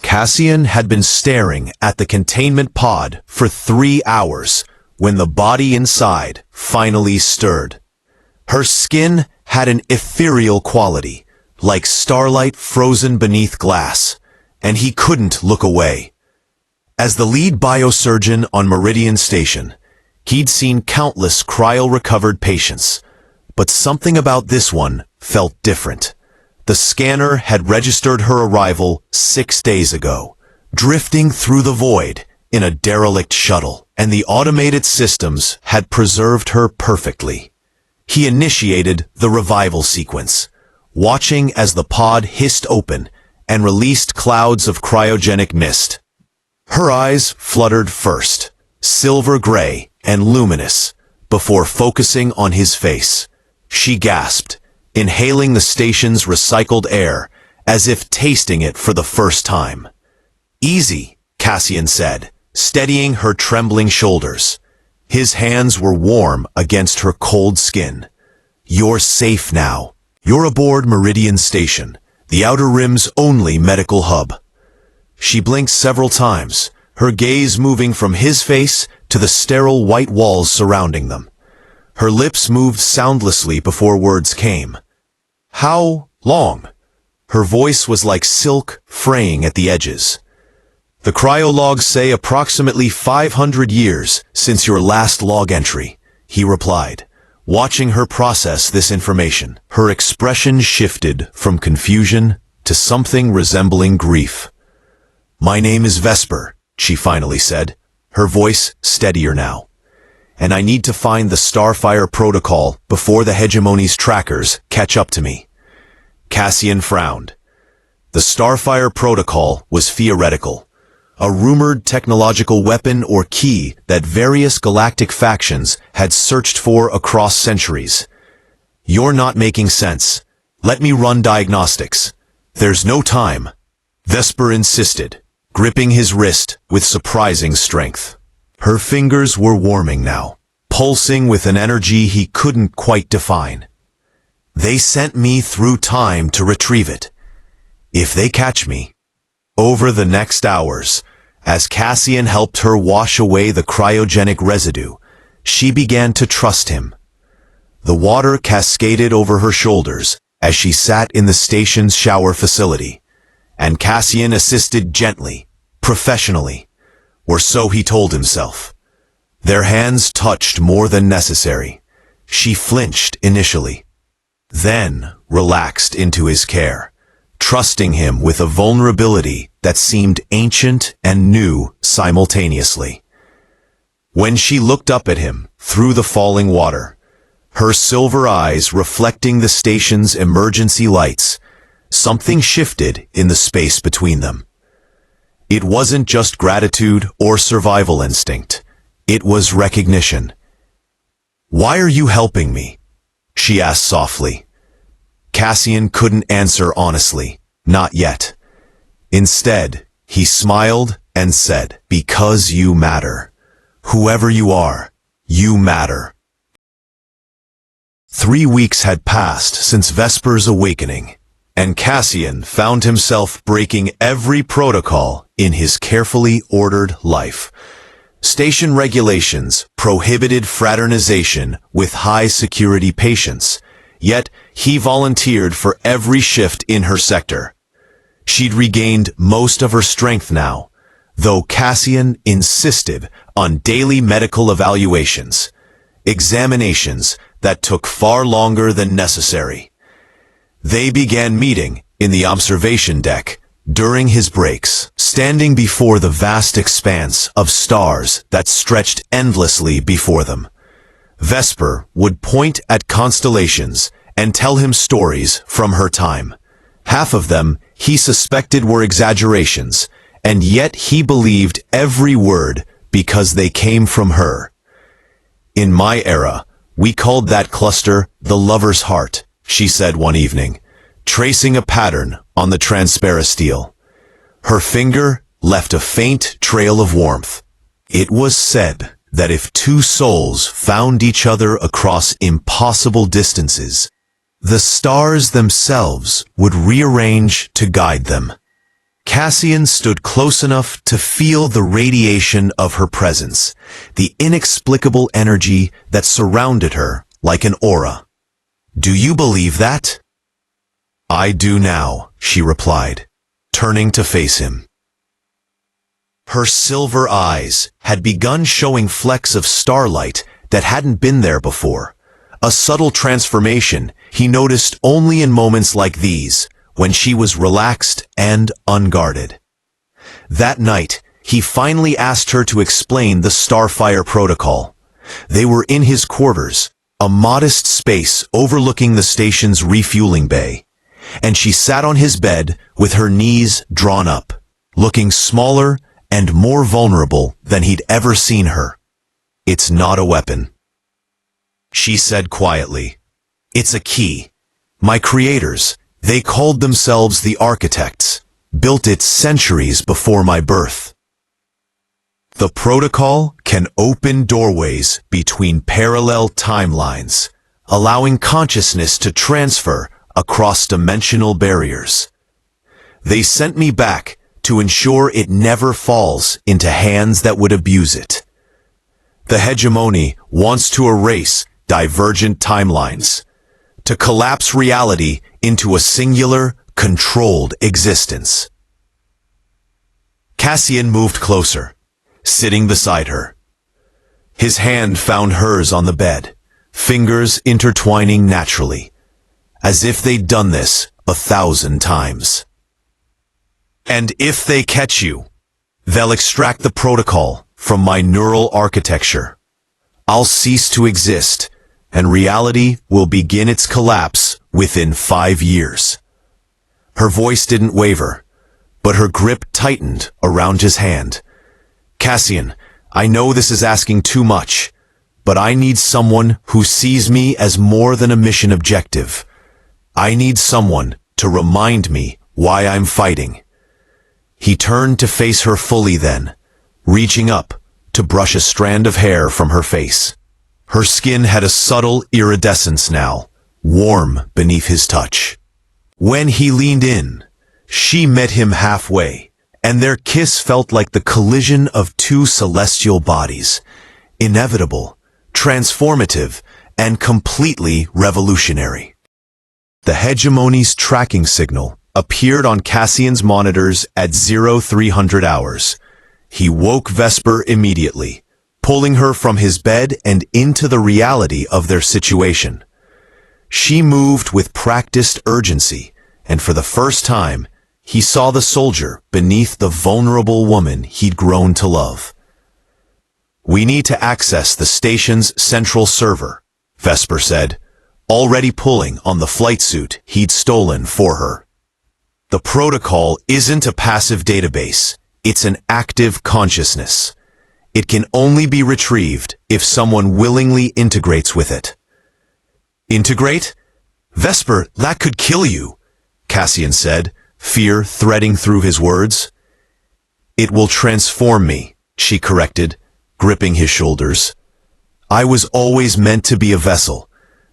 Cassian had been staring at the containment pod for 3 hours when the body inside finally stirred. Her skin had an ethereal quality, like starlight frozen beneath glass, and he couldn't look away. As the lead biosurgeon on Meridian Station, he'd seen countless cryo-recovered patients, but something about this one felt different. The scanner had registered her arrival 6 days ago, drifting through the void in a derelict shuttle, and the automated systems had preserved her perfectly. He initiated the revival sequence, watching as the pod hissed open and released clouds of cryogenic mist. Her eyes fluttered first, silver gray and luminous, before focusing on his face. She gasped, inhaling the station's recycled air as if tasting it for the first time. "Easy," Cassian said, steadying her trembling shoulders. His hands were warm against her cold skin. "You're safe now. You're aboard Meridian Station, the Outer Rim's only medical hub." She blinked several times, her gaze moving from his face to the sterile white walls surrounding them. Her lips moved soundlessly before words came. "How long?" Her voice was like silk fraying at the edges. "The cryologs say approximately 500 years since your last log entry," he replied, watching her process this information. Her expression shifted from confusion to something resembling grief. "My name is Vesper," she finally said, her voice steadier now. "And I need to find the Starfire protocol before the Hegemony's trackers catch up to me." Cassian frowned. The Starfire protocol was theoretical, a rumored technological weapon or key that various galactic factions had searched for across centuries. "You're not making sense. Let me run diagnostics." "There's no time," Vesper insisted, gripping his wrist with surprising strength. Her fingers were warming now, pulsing with an energy he couldn't quite define. "They sent me through time to retrieve it. If they catch me..." Over the next hours, as Cassian helped her wash away the cryogenic residue, she began to trust him. The water cascaded over her shoulders as she sat in the station's shower facility, and Cassian assisted gently, professionally, or so he told himself. Their hands touched more than necessary. She flinched initially, then relaxed into his care, trusting him with a vulnerability that seemed ancient and new simultaneously. When she looked up at him through the falling water, her silver eyes reflecting the station's emergency lights, something shifted in the space between them. It wasn't just gratitude or survival instinct. It was recognition. "Why are you helping me?" she asked softly. Cassian couldn't answer honestly, not yet. Instead, he smiled and said, "Because you matter. Whoever you are, you matter." 3 weeks had passed since Vesper's awakening, and Cassian found himself breaking every protocol in his carefully ordered life. Station regulations prohibited fraternization with high-security patients, yet he volunteered for every shift in her sector. She'd regained most of her strength now, though Cassian insisted on daily medical evaluations, examinations that took far longer than necessary. They began meeting in the observation deck during his breaks, standing before the vast expanse of stars that stretched endlessly before them. Vesper would point at constellations and tell him stories from her time. Half of them he suspected were exaggerations, and yet he believed every word because they came from her. "In my era, we called that cluster the lover's heart," she said one evening, tracing a pattern on the transparisteel. Her finger left a faint trail of warmth. It was said that if two souls found each other across impossible distances, the stars themselves would rearrange to guide them. Cassian stood close enough to feel the radiation of her presence, the inexplicable energy that surrounded her like an aura. "Do you believe that?" "I do now," she replied, turning to face him. Her silver eyes had begun showing flecks of starlight that hadn't been there before, a subtle transformation he noticed only in moments like these, when she was relaxed and unguarded. That night, he finally asked her to explain the Starfire Protocol. They were in his quarters, a modest space overlooking the station's refueling bay, and she sat on his bed with her knees drawn up, looking smaller and more vulnerable than he'd ever seen her. "It's not a weapon," she said quietly. "It's a key. My creators, they called themselves the Architects, built it centuries before my birth. The protocol can open doorways between parallel timelines, allowing consciousness to transfer across dimensional barriers. They sent me back to ensure it never falls into hands that would abuse it. The hegemony wants to erase divergent timelines, to collapse reality into a singular, controlled existence." Cassian moved closer, sitting beside her. His hand found hers on the bed, fingers intertwining naturally, as if they'd done this 1,000 times. "And if they catch you, they'll extract the protocol from my neural architecture. I'll cease to exist, and reality will begin its collapse within 5 years. Her voice didn't waver, but her grip tightened around his hand. "Cassian, I know this is asking too much, but I need someone who sees me as more than a mission objective. I need someone to remind me why I'm fighting." He turned to face her fully then, reaching up to brush a strand of hair from her face. Her skin had a subtle iridescence now, warm beneath his touch. When he leaned in, she met him halfway, and their kiss felt like the collision of two celestial bodies, inevitable, transformative, and completely revolutionary. The hegemony's tracking signal appeared on Cassian's monitors at 0300 hours. He woke Vesper immediately, pulling her from his bed and into the reality of their situation. She moved with practiced urgency, and for the first time, he saw the soldier beneath the vulnerable woman he'd grown to love. "We need to access the station's central server," Vesper said, already pulling on the flight suit he'd stolen for her. "The protocol isn't a passive database, it's an active consciousness. It can only be retrieved if someone willingly integrates with it." "Integrate? Vesper, that could kill you," Cassian said, fear threading through his words. "It will transform me," she corrected, gripping his shoulders. "I was always meant to be a vessel.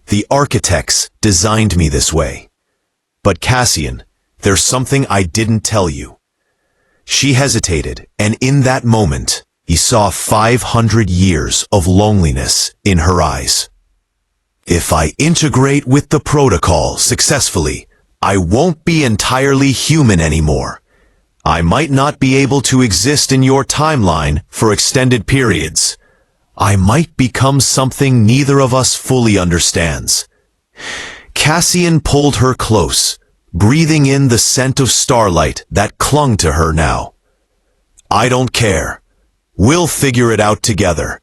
The Architects designed me this way. But Cassian, there's something I didn't tell you." She hesitated, and in that moment, he saw 500 years of loneliness in her eyes. "If I integrate with the protocol successfully, I won't be entirely human anymore. I might not be able to exist in your timeline for extended periods. I might become something neither of us fully understands." Cassian pulled her close, breathing in the scent of starlight that clung to her now. "I don't care. We'll figure it out together."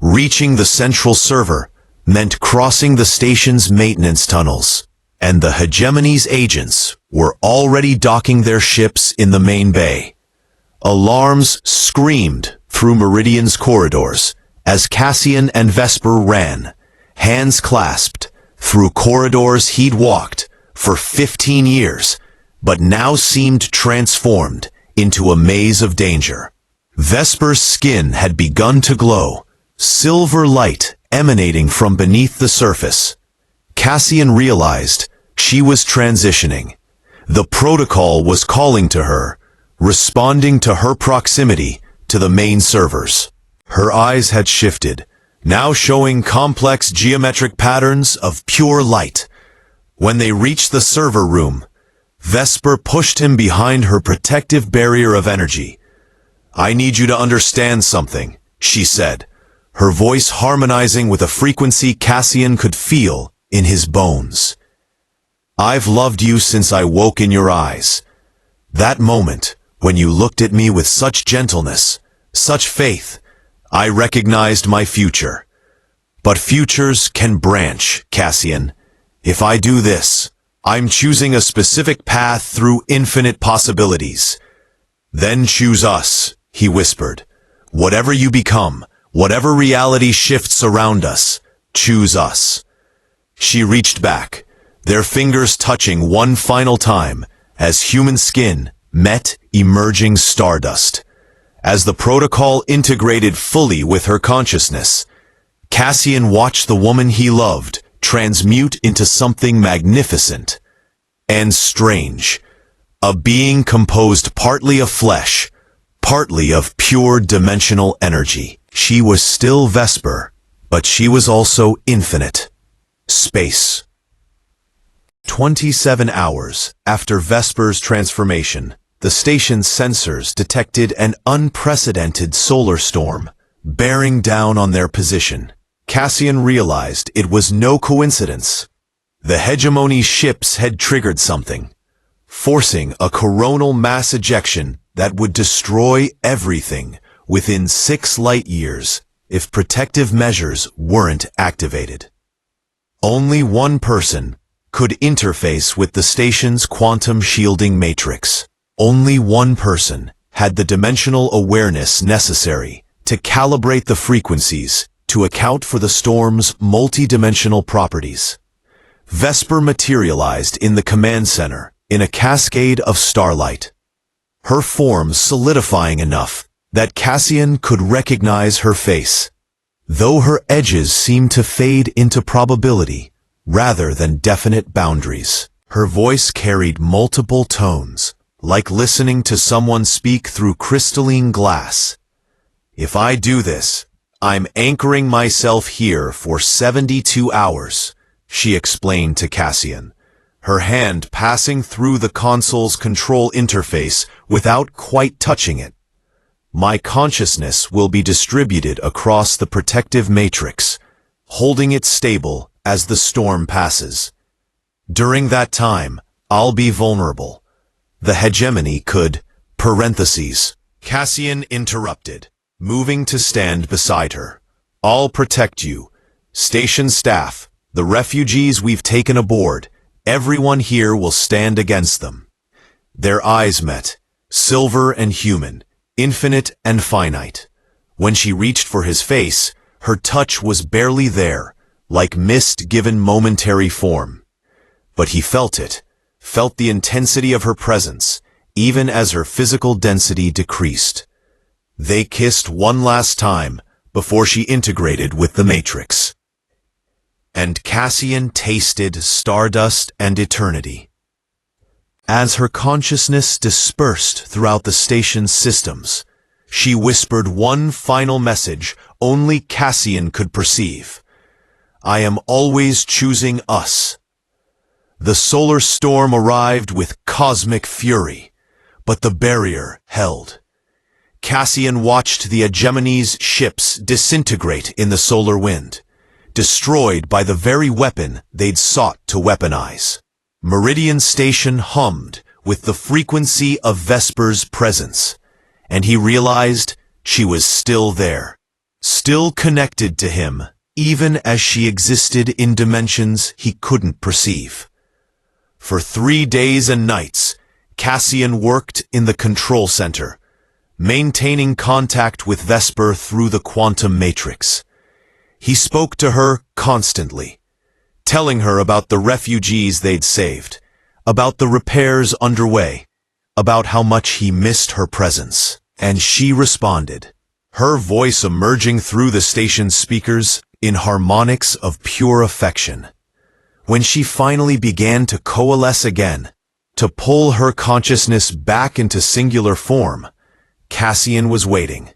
Reaching the central server meant crossing the station's maintenance tunnels, and the hegemony's agents were already docking their ships in the main bay. Alarms screamed through Meridian's corridors as Cassian and Vesper ran, hands clasped, through corridors he'd walked for 15 years, but now seemed transformed into a maze of danger. Vesper's skin had begun to glow, silver light emanating from beneath the surface. Cassian realized she was transitioning. The protocol was calling to her, responding to her proximity to the main servers. Her eyes had shifted, now showing complex geometric patterns of pure light. When they reached the server room, Vesper pushed him behind her protective barrier of energy. "I need you to understand something," she said, her voice harmonizing with a frequency Cassian could feel in his bones. "I've loved you since I woke in your eyes. That moment, when you looked at me with such gentleness, such faith, I recognized my future. But futures can branch, Cassian. If I do this, I'm choosing a specific path through infinite possibilities. Then choose us," he whispered. "Whatever you become, whatever reality shifts around us, choose us." She reached back, their fingers touching one final time as human skin met emerging stardust. As the protocol integrated fully with her consciousness, Cassian watched the woman he loved transmute into something magnificent and strange, a being composed partly of flesh, partly of pure dimensional energy. She was still Vesper, but she was also infinite. Space. 27 hours after Vesper's transformation, the station's sensors detected an unprecedented solar storm bearing down on their position. Cassian realized it was no coincidence. The hegemony ships had triggered something, forcing a coronal mass ejection that would destroy everything within 6 light-years if protective measures weren't activated. Only one person could interface with the station's quantum shielding matrix. Only one person had the dimensional awareness necessary to calibrate the frequencies to account for the storm's multidimensional properties. Vesper materialized in the command center in a cascade of starlight, her form solidifying enough that Cassian could recognize her face, though her edges seemed to fade into probability rather than definite boundaries. Her voice carried multiple tones, like listening to someone speak through crystalline glass. "If I do this, I'm anchoring myself here for 72 hours, she explained to Cassian, her hand passing through the console's control interface without quite touching it. "My consciousness will be distributed across the protective matrix, holding it stable as the storm passes. During that time, I'll be vulnerable. The hegemony could, parentheses." Cassian interrupted, moving to stand beside her. "I'll protect you. Station staff, the refugees we've taken aboard, everyone here will stand against them." Their eyes met, silver and human, infinite and finite. When she reached for his face, her touch was barely there, like mist given momentary form. But he felt it, felt the intensity of her presence, even as her physical density decreased. They kissed one last time before she integrated with the Matrix. And Cassian tasted stardust and eternity. As her consciousness dispersed throughout the station's systems, she whispered one final message only Cassian could perceive. "I am always choosing us." The solar storm arrived with cosmic fury, but the barrier held. Cassian watched the hegemony's ships disintegrate in the solar wind, destroyed by the very weapon they'd sought to weaponize. Meridian Station hummed with the frequency of Vesper's presence, and he realized she was still there, still connected to him, even as she existed in dimensions he couldn't perceive. For 3 days and nights, Cassian worked in the control center, maintaining contact with Vesper through the quantum matrix. He spoke to her constantly, telling her about the refugees they'd saved, about the repairs underway, about how much he missed her presence. And she responded, her voice emerging through the station's speakers in harmonics of pure affection. When she finally began to coalesce again, to pull her consciousness back into singular form, Cassian was waiting.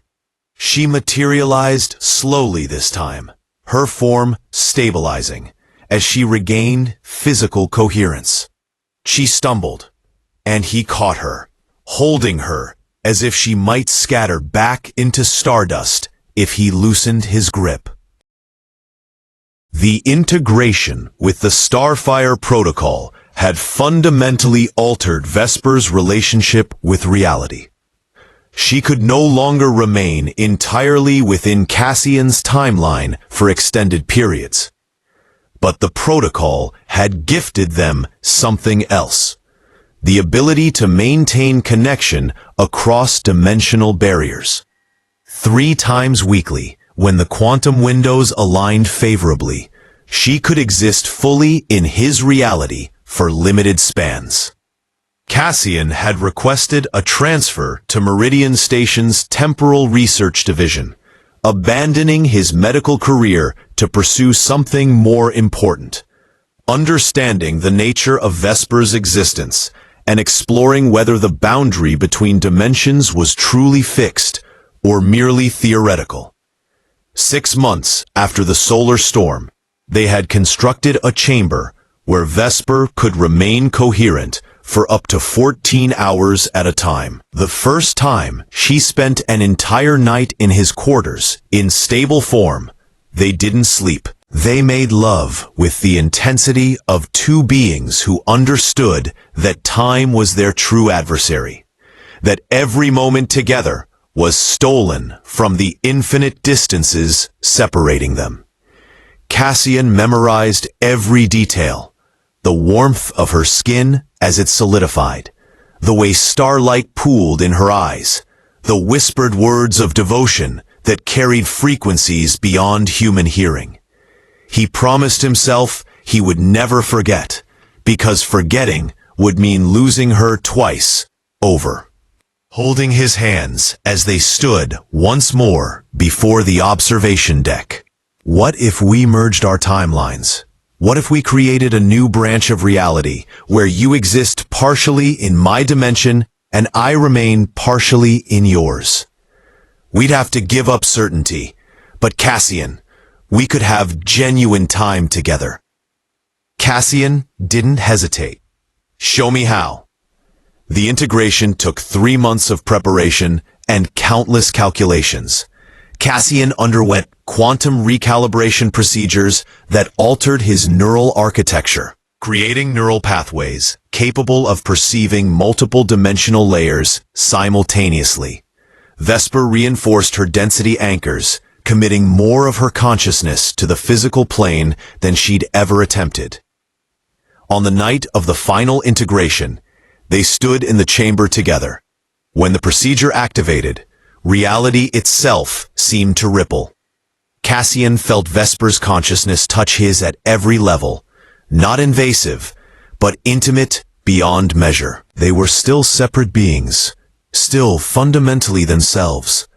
She materialized slowly this time, her form stabilizing as she regained physical coherence. She stumbled, and he caught her, holding her as if she might scatter back into stardust if he loosened his grip. The integration with the Starfire Protocol had fundamentally altered Vesper's relationship with reality. She could no longer remain entirely within Cassian's timeline for extended periods. But the protocol had gifted them something else: the ability to maintain connection across dimensional barriers. 3 times weekly, when the quantum windows aligned favorably, she could exist fully in his reality for limited spans. Cassian had requested a transfer to Meridian Station's Temporal Research Division, abandoning his medical career to pursue something more important: understanding the nature of Vesper's existence and exploring whether the boundary between dimensions was truly fixed or merely theoretical. 6 months after the solar storm, they had constructed a chamber where Vesper could remain coherent for up to 14 hours at a time. The first time she spent an entire night in his quarters, in stable form, they didn't sleep. They made love with the intensity of 2 beings who understood that time was their true adversary, that every moment together was stolen from the infinite distances separating them. Cassian memorized every detail: the warmth of her skin as it solidified, the way starlight pooled in her eyes, the whispered words of devotion that carried frequencies beyond human hearing. He promised himself he would never forget, because forgetting would mean losing her twice over. Holding his hands as they stood once more before the observation deck. What if we merged our timelines? What if we created a new branch of reality where you exist partially in my dimension and I remain partially in yours? We'd have to give up certainty, but Cassian, we could have genuine time together. Cassian didn't hesitate. Show me how. The integration took 3 months of preparation and countless calculations. Cassian underwent quantum recalibration procedures that altered his neural architecture, creating neural pathways capable of perceiving multiple dimensional layers simultaneously. Vesper reinforced her density anchors, committing more of her consciousness to the physical plane than she'd ever attempted. On the night of the final integration, they stood in the chamber together. When the procedure activated, reality itself seemed to ripple. Cassian felt Vesper's consciousness touch his at every level, not invasive, but intimate beyond measure. They were still separate beings, still fundamentally themselves,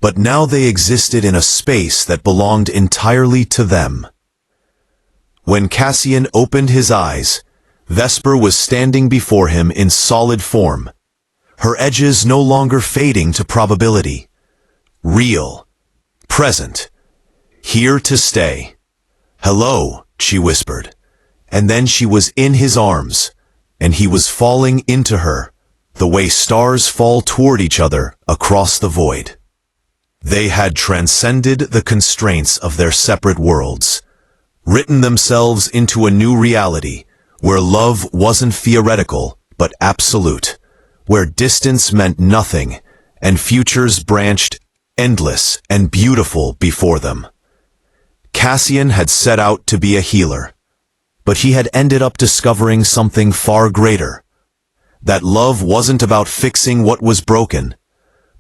but now they existed in a space that belonged entirely to them. When Cassian opened his eyes, Vesper was standing before him in solid form, her edges no longer fading to probability. Real, present, here to stay. "Hello," she whispered, and then she was in his arms, and he was falling into her, the way stars fall toward each other across the void. They had transcended the constraints of their separate worlds, written themselves into a new reality where love wasn't theoretical but absolute, where distance meant nothing and futures branched endless and beautiful before them. Cassian had set out to be a healer, but he had ended up discovering something far greater: that love wasn't about fixing what was broken,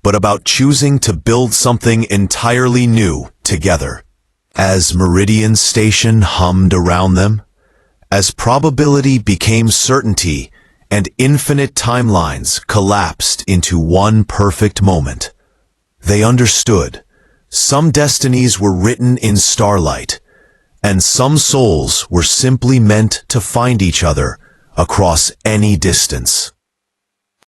but about choosing to build something entirely new together. As Meridian Station hummed around them, as probability became certainty and infinite timelines collapsed into one perfect moment, they understood some destinies were written in starlight, and some souls were simply meant to find each other across any distance.